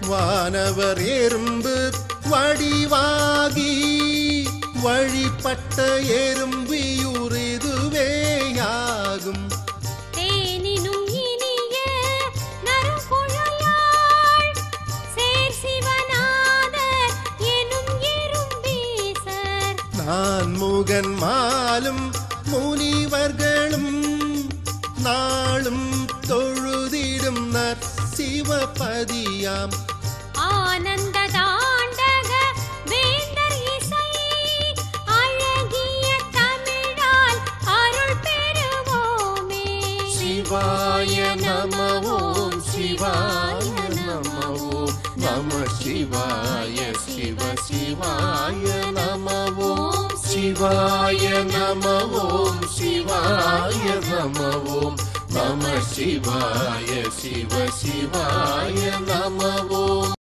வானவர் எறும்பு வடிவாகி வழிபட்ட எறும்பியூர் இதுவேயாகும். தேனினும் இனிய நறுங்குழலாள் சேர் சிவநாதர் எனும் எறும்பீசர். நான் முகன் மாலும் முனிவர்களும் நாளும் தொழுதிடும் நற்சிவபதியாம். ஆனந்த தாண்டக வேந்தர் இசை அழகிய தமிழால் அருள் பெறுவோமே. சிவாய நம ஓம் சிவாய நம ஓம் நம சிவாய சிவ சிவாய நம ஓம் சிவாய நம ஓம் சிவாய நம ஓம் நம சிவாய சிவ சிவாய நம